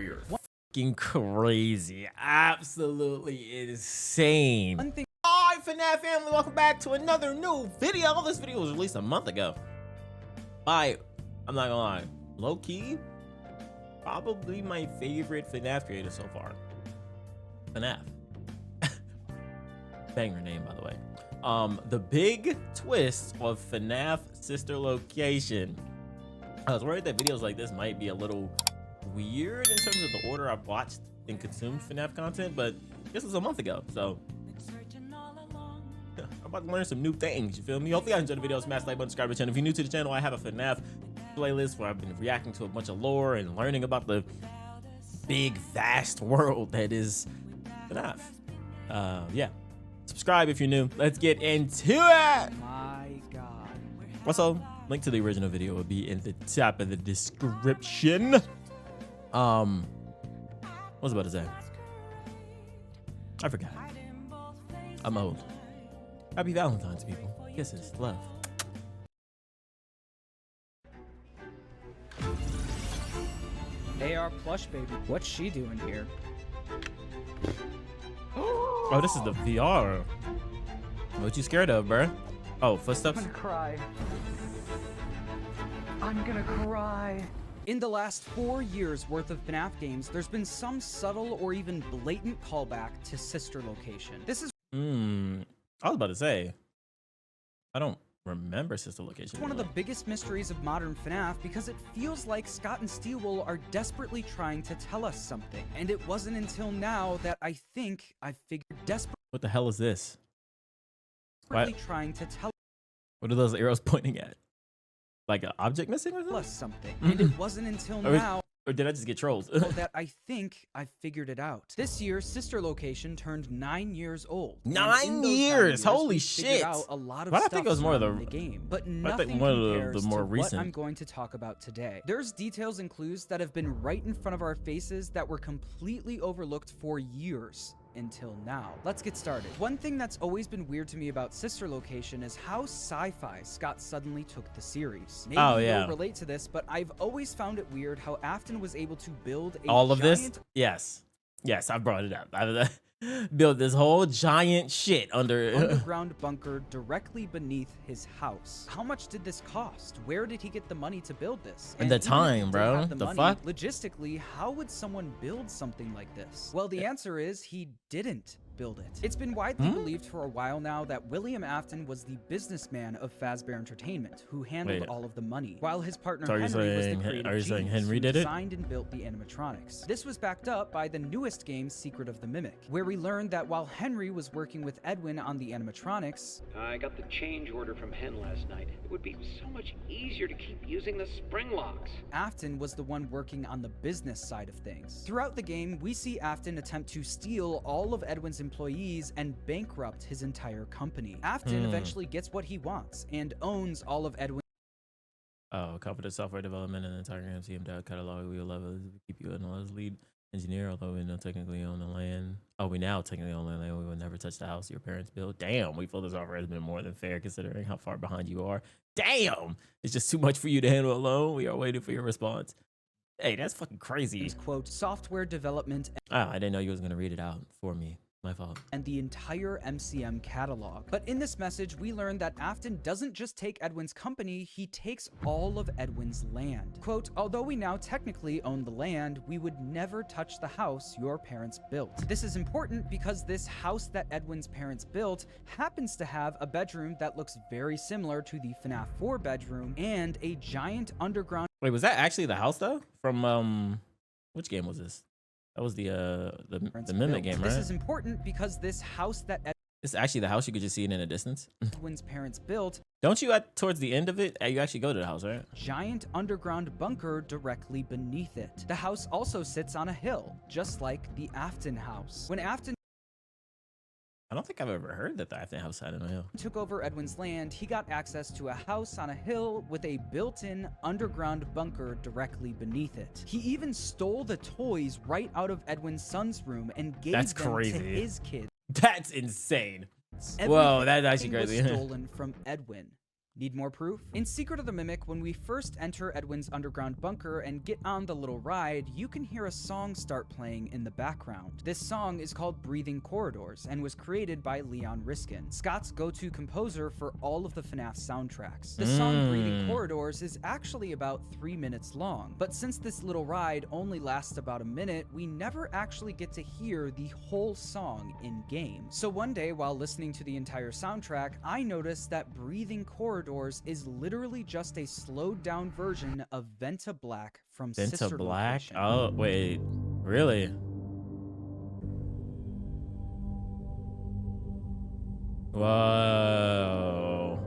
career. Fucking crazy. Absolutely insane. Alright, FNAF family, welcome back to another new video. This video was released a month ago. I'm not gonna lie, low-key, probably my favorite FNAF creator so far. FNAF. Banger name, by the way. The big twist of FNAF sister location. I was worried that videos like this might be a little weird in terms of the order I've watched and consumed FNAF content, but this was a month ago, so I'm about to learn some new things, you feel me? Hopefully you guys enjoyed the video. Smash the like button, subscribe to the channel. If you're new to the channel, I have a FNAF playlist where I've been reacting to a bunch of lore and learning about the big, vast world that is FNAF. Yeah. Subscribe if you're new. Let's get into it. My God. Also, link to the original video will be in the top of the description. What was I about to say? I forgot. I'm old. Happy Valentine's, people. Kisses, love. AR plush baby. What's she doing here? Oh, this is the VR. What you scared of, bruh? Oh, footsteps? I'm gonna cry. I'm gonna cry. In the last 4 years worth of FNAF games, there's been some subtle or even blatant callback to sister location. This is I was about to say, I don't remember sister location. one of the biggest mysteries of modern FNAF because it feels like Scott and Steelwool are desperately trying to tell us something. And it wasn't until now that I think I figured What the hell is this? desperately trying to tell What are those arrows pointing at? Like an object missing or something? us something. And it wasn't until now Or did I just get trolled? that I think I figured it out. This year, Sister Location turned 9 years old. And in 9 those years! 9 Holy we figured shit! out a lot of Why do I stuff think it was more of surrounding the game, but nothing one of compares the more to recent. what I'm going to talk about today. There's details and clues that have been right in front of our faces that were completely overlooked for years. Until now. Let's get started. One thing that's always been weird to me about Sister Location is how sci-fi Scott suddenly took the series. Maybe you'll relate to this, but I've always found it weird how Afton was able to build a all of giant this? Yes, I brought it up. I built this whole giant shit underground bunker directly beneath his house. How much did this cost? Where did he get the money to build this? And the time, bro. The fuck? Logistically, how would someone build something like this? Well, the answer is he didn't build it. It's been widely believed for a while now that William Afton was the businessman of Fazbear Entertainment who handled all of the money, while his partner Henry was the creative genius who designed and built the animatronics. This was backed up by the newest game, Secret of the Mimic, where we learned that while Henry was working with Edwin on the animatronics, I got the change order from Hen last night. It would be so much easier to keep using the spring locks. Afton was the one working on the business side of things. Throughout the game, we see Afton attempt to steal all of Edwin's employees and bankrupt his entire company. Afton eventually gets what he wants and owns all of Edwin. Oh, confident software development and entire MCM catalog. We will level keep you as lead engineer, although we know technically own the land. Oh, we now technically own the land. We will never touch the house your parents built. Damn, we feel this offer has been more than fair considering how far behind you are. Damn, it's just too much for you to handle alone. We are waiting for your response. Hey, that's fucking crazy. Quote, software development. I didn't know you was gonna read it out for me. My fault. And the entire MCM catalog. But in this message, we learned that Afton doesn't just take Edwin's company, he takes all of Edwin's land. Quote, although we now technically own the land, we would never touch the house your parents built. This is important because this house that Edwin's parents built happens to have a bedroom that looks very similar to the FNAF 4 bedroom and a giant underground. Wait, was that actually the house though? From which game was this? That was the Mimic game, right? This is important because this house that it's actually the house. You could just see it in the distance. Edwin's parents built. Don't you towards the end of it? You actually go to the house, right? Giant underground bunker directly beneath it. The house also sits on a hill, just like the Afton house. When Afton I don't think I've ever heard that the Afton house had on a hill. Took over Edwin's land, he got access to a house on a hill with a built-in underground bunker directly beneath it. He even stole the toys right out of Edwin's son's room and gave them to his kids. That's insane. Everything Whoa, that's actually was crazy. stolen from Edwin. Need more proof? In Secret of the Mimic, when we first enter Edwin's underground bunker and get on the little ride, you can hear a song start playing in the background. This song is called Breathing Corridors and was created by Leon Riskin, Scott's go-to composer for all of the FNAF soundtracks. The song Breathing Corridors is actually about 3 minutes long, but since this little ride only lasts about a minute, we never actually get to hear the whole song in-game. So one day, while listening to the entire soundtrack, I noticed that Breathing Corridors is literally just a slowed down version of Venta Black from Sister Venta Black? Location. Oh, wait. Really? Whoa.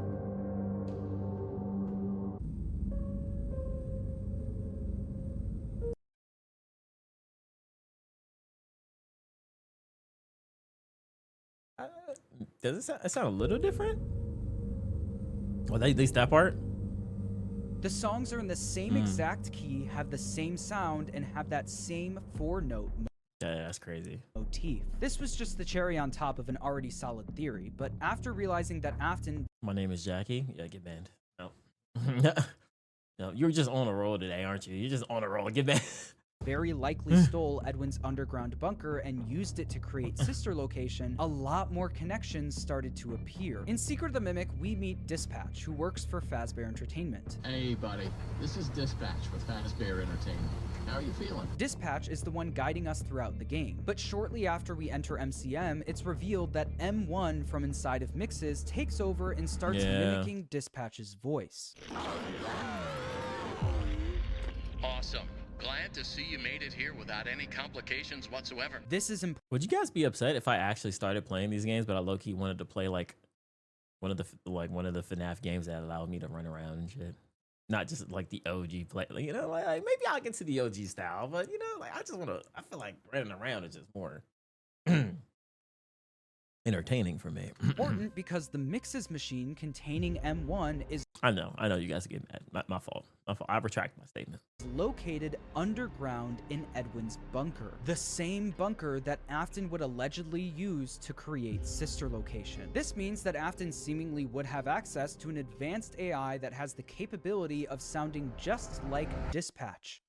Does it sound a little different? Well, at least that part. The songs are in the same exact key, have the same sound, and have that same 4-note Yeah, that's crazy. motif. This was just the cherry on top of an already solid theory, but after realizing that Afton My name is Jackie. Yeah, get banned. No. No, you're just on a roll today, aren't you? You're just on a roll. Get banned. very likely stole Edwin's underground bunker and used it to create Sister Location, a lot more connections started to appear. In Secret of the Mimic, we meet Dispatch, who works for Fazbear Entertainment. Hey, buddy. This is Dispatch with Fazbear Entertainment. How are you feeling? Dispatch is the one guiding us throughout the game, but shortly after we enter MCM, it's revealed that M1 from inside of Mixes takes over and starts mimicking Dispatch's voice. Awesome. Glad to see you made it here without any complications whatsoever. This is important. Would you guys be upset if I actually started playing these games, but I low-key wanted to play like one of the FNAF games that allowed me to run around and shit? Not just like the OG play, like, you know, like maybe I'll get to the OG style, but you know, like I feel like running around is just more entertaining for me. Important because the Mixes machine containing M1 is I know you guys are getting mad. My fault. I retract my statement. located underground in Edwin's bunker. The same bunker that Afton would allegedly use to create Sister Location. This means that Afton seemingly would have access to an advanced AI that has the capability of sounding just like Dispatch.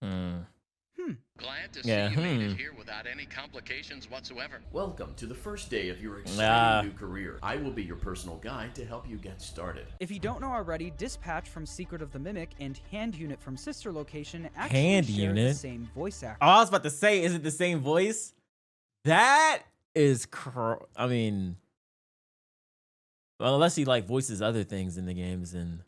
Glad to see you made it here without any complications whatsoever. Welcome to the first day of your exciting new career. I will be your personal guide to help you get started. If you don't know already, Dispatch from Secret of the Mimic and Hand Unit from Sister Location actually share the same voice actor. Oh, I was about to say, is it the same voice? That is I mean, well, unless he like voices other things in the games and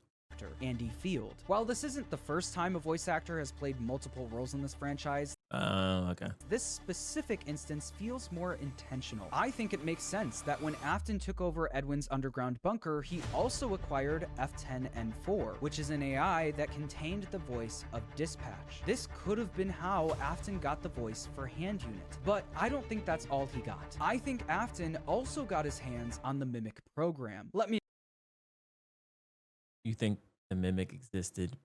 Andy Field. While this isn't the first time a voice actor has played multiple roles in this franchise, okay. this specific instance feels more intentional. I think it makes sense that when Afton took over Edwin's underground bunker, he also acquired F10N4, which is an AI that contained the voice of Dispatch. This could have been how Afton got the voice for Hand Unit, but I don't think that's all he got. I think Afton also got his hands on the Mimic program. You think the Mimic existed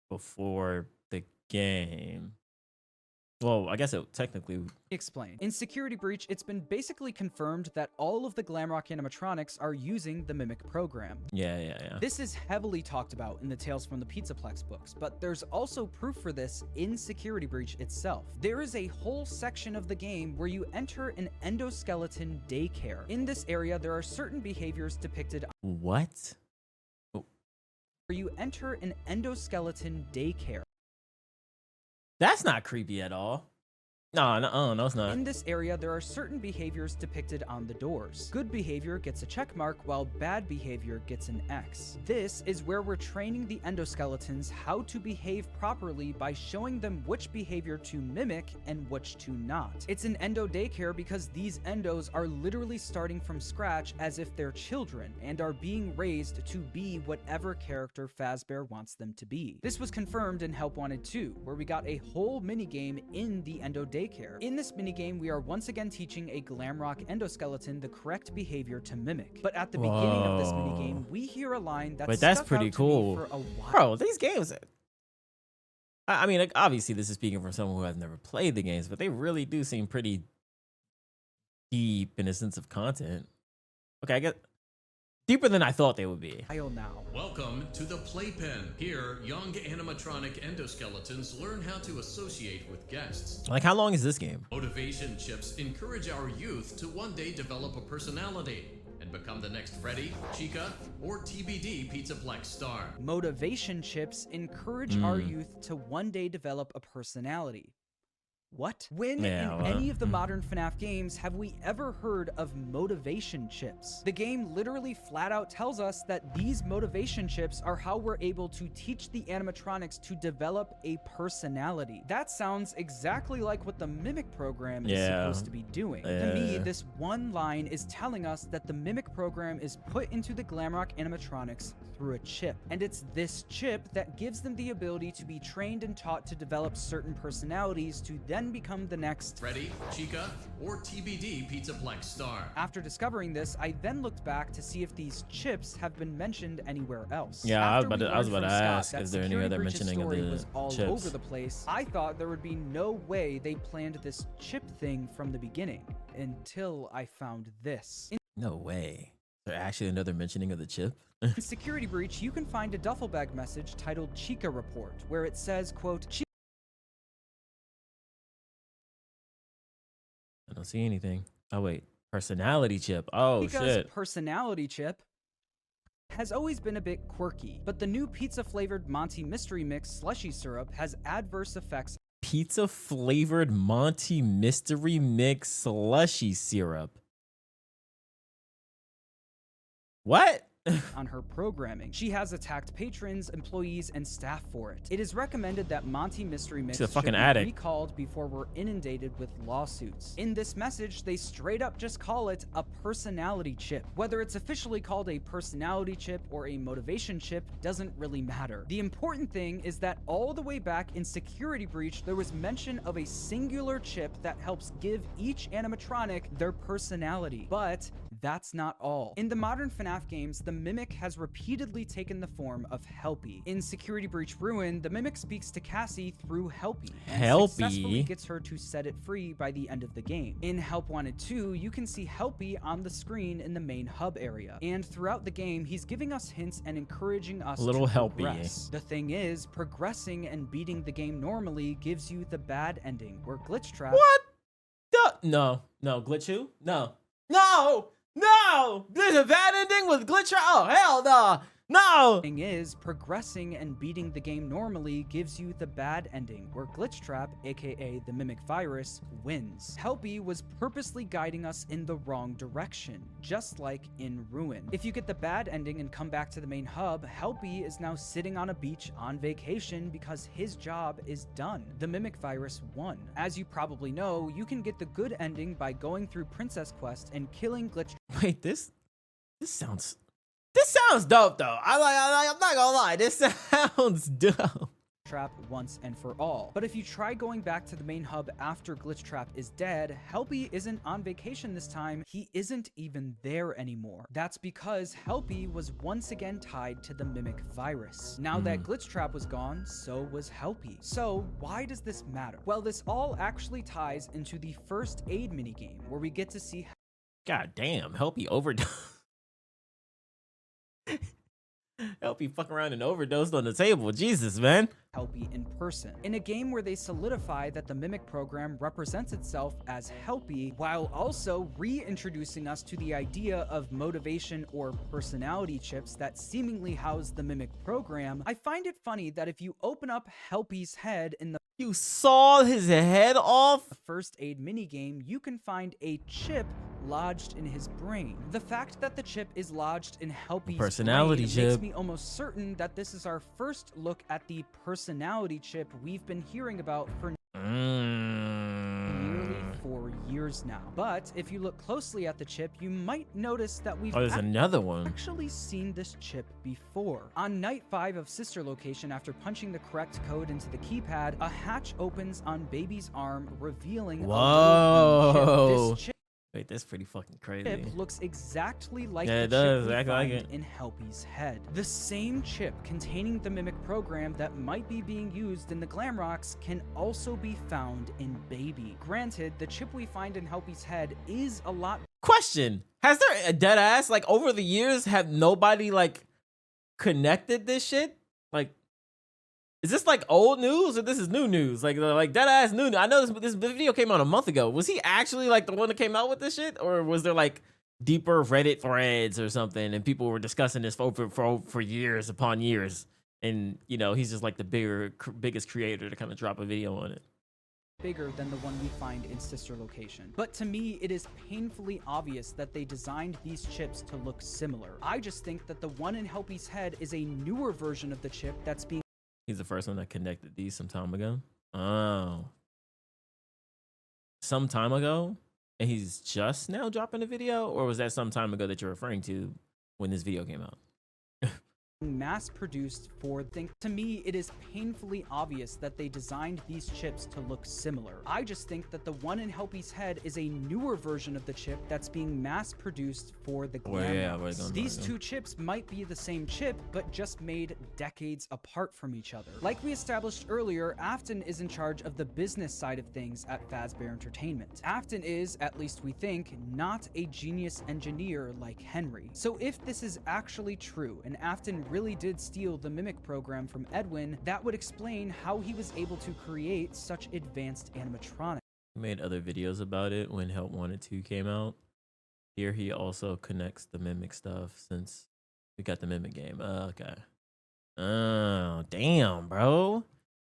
before the game? Well, I guess it technically... Explain. In Security Breach, it's been basically confirmed that all of the Glamrock animatronics are using the Mimic program. Yeah. This is heavily talked about in the Tales from the Pizzaplex books, but there's also proof for this in Security Breach itself. There is a whole section of the game where you enter an endoskeleton daycare. In this area, there are certain behaviors depicted... What? Where you enter an endoskeleton daycare. That's not creepy at all. No, it's not. In this area, there are certain behaviors depicted on the doors. Good behavior gets a check mark, while bad behavior gets an X. This is where we're training the endoskeletons how to behave properly by showing them which behavior to mimic and which to not. It's an endo daycare because these endos are literally starting from scratch as if they're children and are being raised to be whatever character Fazbear wants them to be. This was confirmed in Help Wanted 2, where we got a whole minigame in the endo daycare. In this minigame, we are once again teaching a Glamrock endoskeleton the correct behavior to mimic. But at the beginning of this minigame, we hear a line that's that's stuck pretty out to cool. me for a while. Bro, these games... I mean, like, obviously this is speaking from someone who has never played the games, but they really do seem pretty deep in a sense of content. Okay, I get... deeper than I thought they would be. Now. Welcome to the Playpen. Here, young animatronic endoskeletons learn how to associate with guests. Like, how long is this game? Motivation chips encourage our youth to one day develop a personality and become the next Freddy, Chica, or TBD Pizzaplex star. Motivation chips encourage our youth to one day develop a personality. What? When in any of the modern FNAF games have we ever heard of motivation chips? The game literally flat out tells us that these motivation chips are how we're able to teach the animatronics to develop a personality. That sounds exactly like what the Mimic program is supposed to be doing. To me, this one line is telling us that the Mimic program is put into the Glamrock animatronics through a chip. And it's this chip that gives them the ability to be trained and taught to develop certain personalities to then become the next Freddy, Chica, or TBD Pizzaplex star. After discovering this, I then looked back to see if these chips have been mentioned anywhere else. Yeah, I was about to Scott ask, that is there any Security other Breach's mentioning of story the was all chips? over the place. I thought there would be no way they planned this chip thing from the beginning until I found this. No way. Is there actually another mentioning of the chip? In Security Breach, you can find a duffel bag message titled Chica Report, where it says, quote, I don't see anything. Oh, wait. Personality chip. Oh, Chica's shit. personality chip has always been a bit quirky, but the new pizza-flavored Monty Mystery Mix slushy syrup has adverse effects Pizza-flavored Monty Mystery Mix slushy syrup. What? on her programming. She has attacked patrons, employees, and staff for it. It is recommended that Monty Mystery Mix She's a fucking should be addict. recalled before we're inundated with lawsuits. In this message, they straight up just call it a personality chip. Whether it's officially called a personality chip or a motivation chip doesn't really matter. The important thing is that all the way back in Security Breach, there was mention of a singular chip that helps give each animatronic their personality. But that's not all. In the modern FNAF games, the Mimic has repeatedly taken the form of Helpy. In Security Breach Ruin, the Mimic speaks to Cassie through Helpy and successfully gets her to set it free by the end of the game. In Help Wanted 2, you can see Helpy on the screen in the main hub area, and throughout the game, he's giving us hints and encouraging us to progress. The thing is, progressing and beating the game normally gives you the bad ending, where Glitch Trap— What? No, Glitch who? No! There's a bad ending with Glitch. Oh, hell no! No! Thing is, progressing and beating the game normally gives you the bad ending, where Glitch Trap, aka the Mimic Virus, wins. Helpy was purposely guiding us in the wrong direction, just like in Ruin. If you get the bad ending and come back to the main hub, Helpy is now sitting on a beach on vacation because his job is done. The Mimic Virus won. As you probably know, you can get the good ending by going through Princess Quest and killing Glitch. Wait, this sounds dope though. I'm not gonna lie, this sounds dope. Trap once and for all. But if you try going back to the main hub after Glitch Trap is dead, Helpy isn't on vacation this time. He isn't even there anymore. That's because Helpy was once again tied to the Mimic Virus. Now that Glitch Trap was gone, so was Helpy. So why does this matter? Well, this all actually ties into the first aid minigame, where we get to see— God damn, Helpy overdose. Helpy fuck around and overdosed on the table. Jesus, man. Helpy in person, in a game where they solidify that the Mimic program represents itself as Helpy, while also reintroducing us to the idea of motivation or personality chips that seemingly house the Mimic program. I find it funny that if you open up Helpy's head in the— You saw his head off? first aid minigame, you can find a chip lodged in his brain. The fact that the chip is lodged in Helpy's personality brain chip makes me almost certain that this is our first look at the personality chip we've been hearing about for nearly 4 years now. But if you look closely at the chip, you might notice that we've there's another one. actually seen this chip before. On night 5 of Sister Location, after punching the correct code into the keypad, a hatch opens on Baby's arm, revealing a little chip. This chip Wait, that's pretty fucking crazy. chip looks exactly like Yeah, the it does. chip we Exactly like find it. in Helpy's head. The same chip containing the mimic program that might be being used in the Glamrocks can also be found in Baby. Granted, the chip we find in Helpy's head is a lot Question: has there a dead ass like over the years have nobody like connected this shit? Like, is this like old news or this is new news? Like dead ass new. I know this video came out a month ago. Was he actually like the one that came out with this shit, or was there like deeper Reddit threads or something and people were discussing this for years upon years? And you know, he's just like the biggest creator to kind of drop a video on it. bigger than the one we find in Sister Location. But to me, it is painfully obvious that they designed these chips to look similar. I just think that the one in Helpy's head is a newer version of the chip that's being He's the first one that connected these some time ago. Oh. Some time ago? And he's just now dropping a video? Or was that some time ago that you're referring to when this video came out? mass-produced for think. To me, it is painfully obvious that they designed these chips to look similar. I just think that the one in Helpy's head is a newer version of the chip that's being mass-produced for the Glamrocks. These two chips might be the same chip, but just made decades apart from each other. Like we established earlier, Afton is in charge of the business side of things at Fazbear Entertainment. Afton is, at least we think, not a genius engineer like Henry. So if this is actually true, and Afton really did steal the mimic program from Edwin, that would explain how he was able to create such advanced animatronics. He made other videos about it when Help Wanted 2 came out. Here he also connects the mimic stuff since we got the mimic game. Okay. Oh, damn, bro.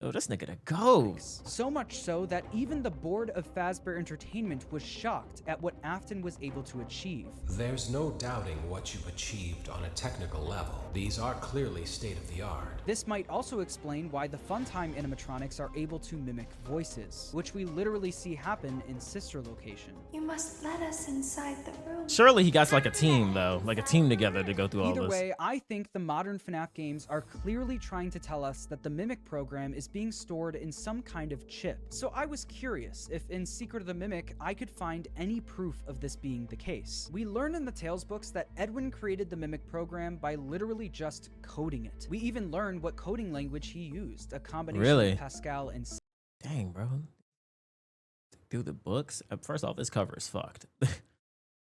Oh, this nigga to go. So much so that even the board of Fazbear Entertainment was shocked at what Afton was able to achieve. There's no doubting what you've achieved on a technical level. These are clearly state-of-the-art. This might also explain why the Funtime animatronics are able to mimic voices, which we literally see happen in Sister Location. You must let us inside the room. Surely he got like a team, though. Like a team together to go through all this. Either way, I think the modern FNAF games are clearly trying to tell us that the Mimic program is being stored in some kind of chip. So I was curious if in Secret of the Mimic I could find any proof of this being the case. We learn in the Tales books that Edwin created the Mimic program by literally just coding it. We even learn what coding language he used, a combination of Pascal and C. Dang, bro. Through the books? First off, this cover is fucked.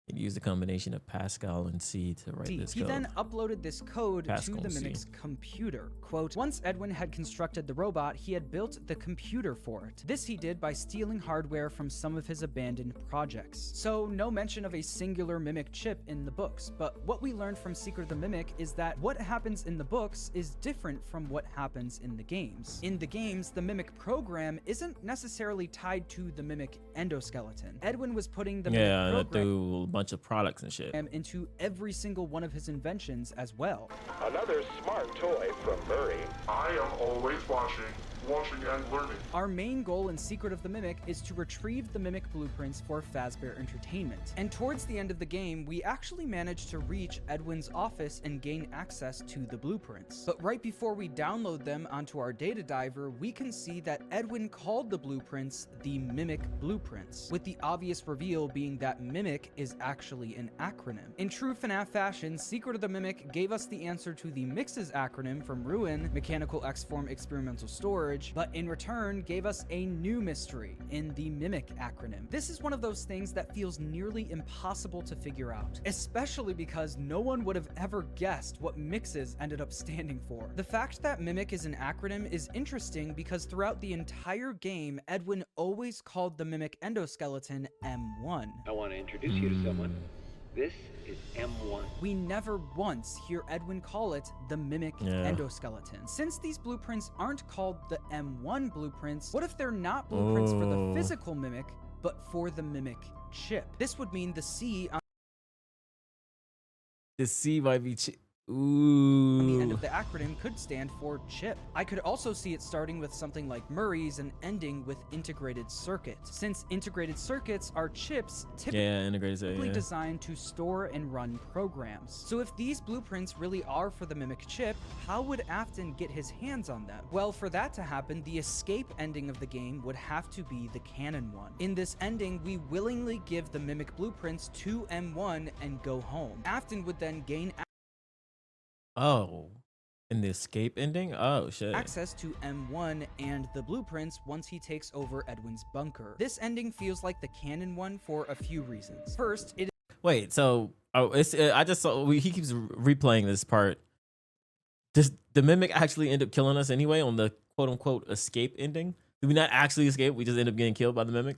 He used a combination of Pascal and C to write this code. He then uploaded this code Pascal to the Mimic's computer. Quote, once Edwin had constructed the robot, he had built the computer for it. This he did by stealing hardware from some of his abandoned projects. So no mention of a singular Mimic chip in the books, but what we learned from Secret of the Mimic is that what happens in the books is different from what happens in the games. In the games, the Mimic program isn't necessarily tied to the Mimic endoskeleton. Edwin was putting the Mimic program bunch of products and shit into every single one of his inventions as well. Another smart toy from Murray. I am always watching and learning. Our main goal in Secret of the Mimic is to retrieve the Mimic blueprints for Fazbear Entertainment. And towards the end of the game, we actually managed to reach Edwin's office and gain access to the blueprints. But right before we download them onto our data diver, we can see that Edwin called the blueprints the Mimic blueprints, with the obvious reveal being that Mimic is actually an acronym. In true FNAF fashion, Secret of the Mimic gave us the answer to the Mixes acronym from Ruin, Mechanical X-Form Experimental Storage, but in return gave us a new mystery in the Mimic acronym. This is one of those things that feels nearly impossible to figure out, especially because no one would have ever guessed what Mixes ended up standing for. The fact that Mimic is an acronym is interesting because throughout the entire game, Edwin always called the Mimic endoskeleton M1. I want to introduce you to someone. This is M1. We never once hear Edwin call it the Mimic endoskeleton. Since these blueprints aren't called the M1 blueprints, what if they're not blueprints for the physical Mimic, but for the Mimic chip? This would mean the C on the C might be on the end Ooh. of the acronym could stand for chip. I could also see it starting with something like Murray's and ending with integrated circuit, since integrated circuits are chips typically designed to store and run programs. So if these blueprints really are for the Mimic chip, how would Afton get his hands on them? Well, for that to happen, the escape ending of the game would have to be the Canon one. In this ending, we willingly give the Mimic blueprints to M1 and go home. Afton would then gain Oh, in the escape ending? Oh, shit. access to M1 and the blueprints once he takes over Edwin's bunker. This ending feels like the Canon one for a few reasons. First, it Wait, so I just saw he keeps replaying this part. Does the Mimic actually end up killing us anyway on the quote unquote escape ending? Do we not actually escape? We just end up getting killed by the Mimic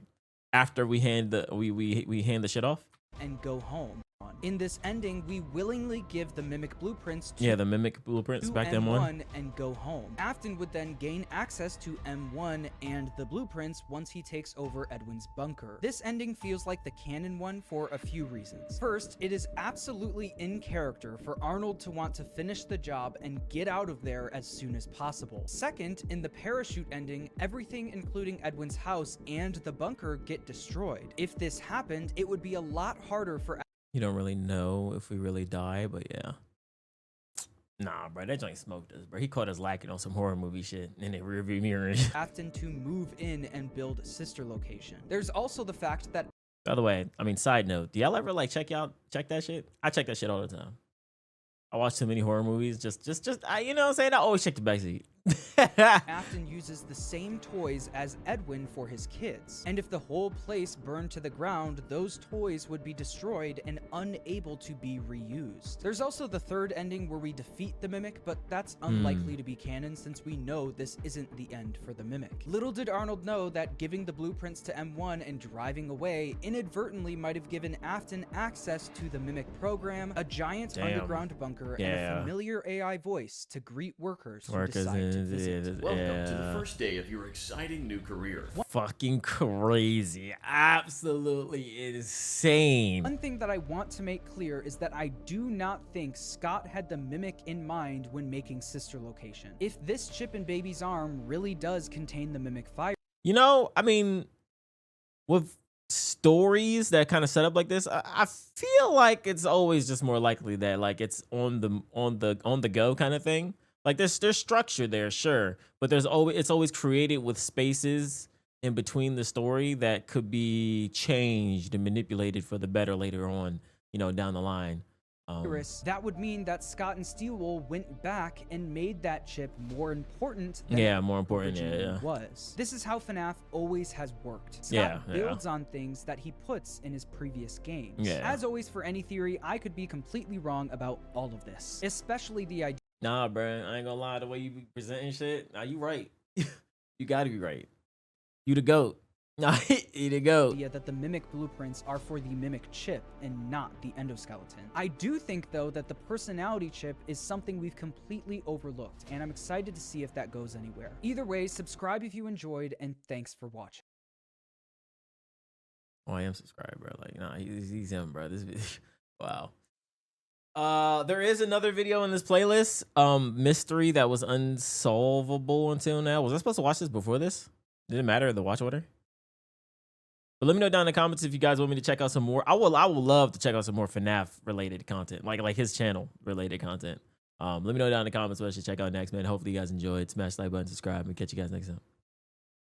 after we hand the we hand the shit off? and go home. In this ending, we willingly give the Mimic blueprints to the Mimic blueprints back to M1 and go home. Afton would then gain access to M1 and the blueprints once he takes over Edwin's bunker. This ending feels like the Canon one for a few reasons. First, it is absolutely in character for Arnold to want to finish the job and get out of there as soon as possible. Second, in the parachute ending, everything including Edwin's house and the bunker get destroyed. If this happened, it would be a lot harder for You don't really know if we really die, but yeah. Nah, bro, that joint smoked us, bro. He caught us lacking on some horror movie shit in the rearview mirror. Afton to move in and build sister location. There's also the fact that, By the way, I mean, side note, do y'all ever like check that shit? I check that shit all the time. I watch too many horror movies. You know what I'm saying? I always check the backseat. Afton uses the same toys as Edwin for his kids. And if the whole place burned to the ground, those toys would be destroyed and unable to be reused. There's also the third ending where we defeat the Mimic, but that's unlikely to be canon since we know this isn't the end for the Mimic. Little did Arnold know that giving the blueprints to M1 and driving away inadvertently might have given Afton access to the Mimic program, a giant underground bunker, and a familiar AI voice to greet workers who decide to visit. Welcome to the first day of your exciting new career. Fucking crazy. Absolutely insane. One thing that I want to make clear is that I do not think Scott had the Mimic in mind when making sister location. If this chip in baby's arm really does contain the Mimic fire, You know, I mean, with stories that kind of set up like this, I feel like it's always just more likely that like it's on the go kind of thing. Like there's structure there, sure, but it's always created with spaces in between the story that could be changed and manipulated for the better later on, you know, down the line. That would mean that Scott and Steelwool went back and made that chip more important than it was. This is how FNAF always has worked. Scott builds on things that he puts in his previous games. As always, for any theory, I could be completely wrong about all of this, especially the idea. Nah, bro, I ain't gonna lie, the way you be presenting shit, nah, you right. You gotta be right. You the GOAT. Nah, you the GOAT. Yeah, that the Mimic blueprints are for the Mimic chip and not the endoskeleton. I do think, though, that the personality chip is something we've completely overlooked, and I'm excited to see if that goes anywhere. Either way, subscribe if you enjoyed, and thanks for watching. Oh, I am subscribed, bro. Like, nah, he's him, bro. This video, wow. There is another video in this playlist, mystery that was unsolvable until now. Was I supposed to watch this before this? Did it matter the watch order? But let me know down in the comments if you guys want me to check out some more. I will love to check out some more FNAF related content, like his channel related content. Let me know down in the comments what I should check out next, man. Hopefully you guys enjoyed. Smash the like button, subscribe, and catch you guys next time.